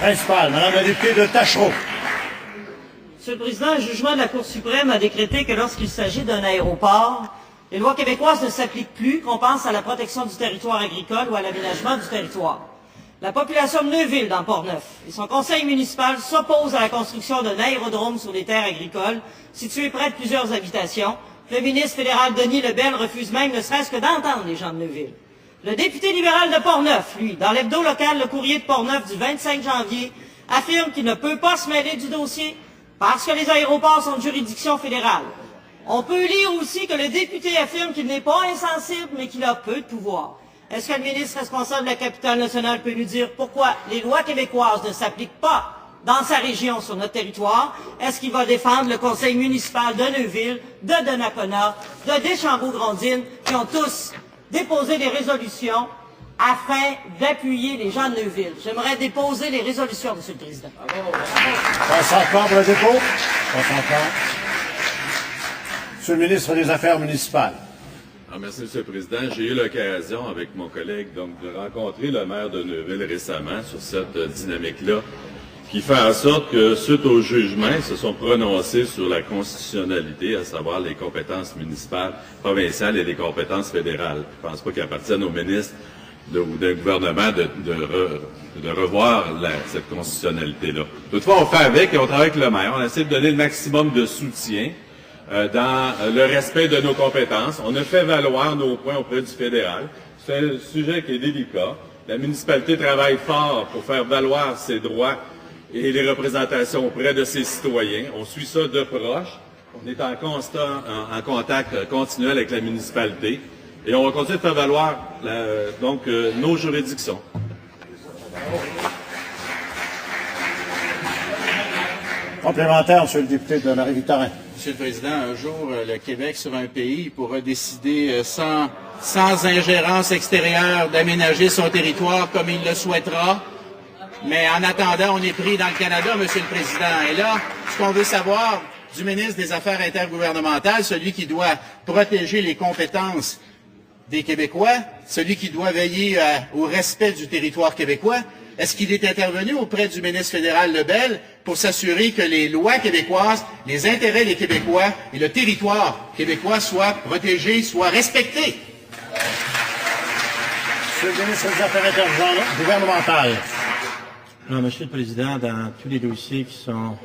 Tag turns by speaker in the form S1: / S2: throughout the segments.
S1: Principal, Madame la députée de Tachereau.
S2: Monsieur le Président, un jugement de la Cour suprême a décrété que lorsqu'il s'agit d'un aéroport, les lois québécoises ne s'appliquent plus, qu'on pense à la protection du territoire agricole ou à l'aménagement du territoire. La population de Neuville, dans Port-Neuf, et son conseil municipal s'opposent à la construction d'un aérodrome sur les terres agricoles, situé près de plusieurs habitations. Le ministre fédéral Denis Lebel refuse même ne serait-ce que d'entendre les gens de Neuville. Le député libéral de Port-Neuf, lui, dans l'hebdo local Le Courrier de Port-Neuf du 25 janvier, affirme qu'il ne peut pas se mêler du dossier parce que les aéroports sont de juridiction fédérale. On peut lire aussi que le député affirme qu'il n'est pas insensible, mais qu'il a peu de pouvoir. Est-ce que le ministre responsable de la capitale nationale peut nous dire pourquoi les lois québécoises ne s'appliquent pas dans sa région, sur notre territoire? Est-ce qu'il va défendre le conseil municipal de Neuville, de Donnacona, de Deschambault-Grondines, qui ont tous déposé des résolutions afin d'appuyer les gens de Neuville? J'aimerais déposer les résolutions, Monsieur le Président.
S1: Consentement pour le dépôt. Consentement. Monsieur le ministre des Affaires municipales.
S3: Merci, Monsieur le Président. J'ai eu l'occasion, avec mon collègue, donc, de rencontrer le maire de Neuville récemment sur cette dynamique-là, qui fait en sorte que, suite au jugement, ils se sont prononcés sur la constitutionnalité, à savoir les compétences municipales, provinciales et les compétences fédérales. Je ne pense pas qu'il appartienne au ministre ou d'un gouvernement de revoir cette constitutionnalité-là. Toutefois, on fait avec et on travaille avec le maire. On essaie de donner le maximum de soutien dans le respect de nos compétences. On a fait valoir nos points auprès du fédéral. C'est un sujet qui est délicat. La municipalité travaille fort pour faire valoir ses droits et les représentations auprès de ses citoyens. On suit ça de proche. On est en contact continuel avec la municipalité. Et on va continuer de faire valoir nos juridictions.
S1: Complémentaire, Monsieur le député de Marie-Victorin.
S4: Monsieur le Président, un jour, le Québec sera un pays, il pourra décider sans ingérence extérieure d'aménager son territoire comme il le souhaitera. Mais en attendant, on est pris dans le Canada, Monsieur le Président. Et là, ce qu'on veut savoir du ministre des Affaires intergouvernementales, celui qui doit protéger les compétences des Québécois, celui qui doit veiller au respect du territoire québécois, est-ce qu'il est intervenu auprès du ministre fédéral Lebel pour s'assurer que les lois québécoises, les intérêts des Québécois et le territoire québécois soient protégés, soient respectés?
S1: Monsieur le ministre des Affaires intergouvernementales.
S5: Alors, Monsieur le Président, dans tous les dossiers qui sont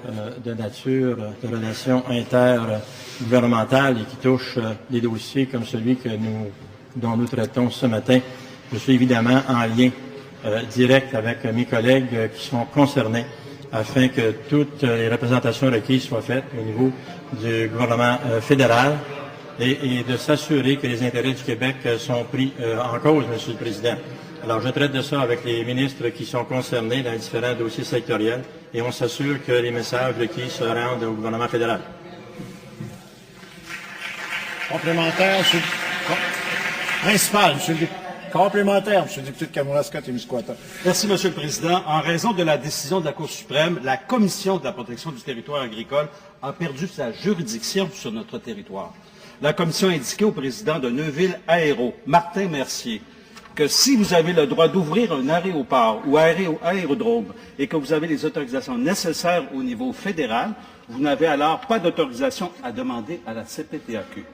S5: de nature de relations intergouvernementales et qui touchent des dossiers comme celui dont nous traitons ce matin, je suis évidemment en lien direct avec mes collègues qui sont concernés afin que toutes les représentations requises soient faites au niveau du gouvernement fédéral et de s'assurer que les intérêts du Québec sont pris en cause, Monsieur le Président. Alors, je traite de ça avec les ministres qui sont concernés dans les différents dossiers sectoriels et on s'assure que les messages requis se rendent au gouvernement fédéral.
S1: Complémentaire, Principal, Monsieur le député. Complémentaire, Monsieur le député de Kamouraska-Témiscouata.
S6: Merci, Monsieur le Président. En raison de la décision de la Cour suprême, la Commission de la protection du territoire agricole a perdu sa juridiction sur notre territoire. La Commission a indiqué au président de Neuville Aéro, Martin Mercier, que si vous avez le droit d'ouvrir un aéroport ou aérodrome et que vous avez les autorisations nécessaires au niveau fédéral, vous n'avez alors pas d'autorisation à demander à la CPTAQ.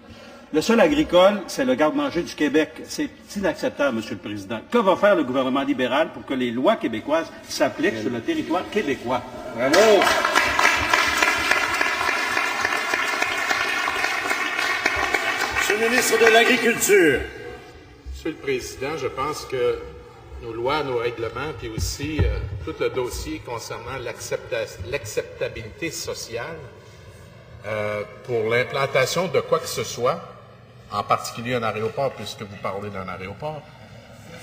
S6: Le sol agricole, c'est le garde-manger du Québec. C'est inacceptable, Monsieur le Président. Que va faire le gouvernement libéral pour que les lois québécoises s'appliquent sur le territoire québécois?
S1: Bravo! Monsieur le ministre de l'Agriculture.
S7: Monsieur le Président, je pense que nos lois, nos règlements, puis aussi tout le dossier concernant l'acceptabilité sociale pour l'implantation de quoi que ce soit, en particulier un aéroport, puisque vous parlez d'un aéroport,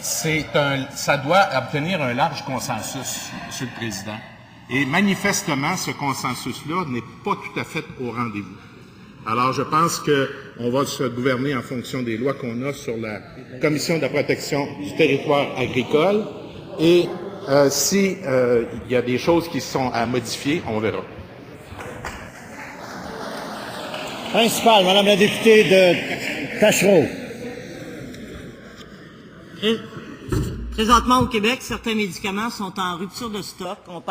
S7: ça doit obtenir un large consensus, Monsieur le Président. Et manifestement, ce consensus-là n'est pas tout à fait au rendez-vous. Alors, je pense qu'on va se gouverner en fonction des lois qu'on a sur la Commission de la protection du territoire agricole. Et s'il y a des choses qui sont à modifier, on verra.
S1: Principal, Madame la députée de Tachereau.
S2: Présentement, au Québec, certains médicaments sont en rupture de stock. On pense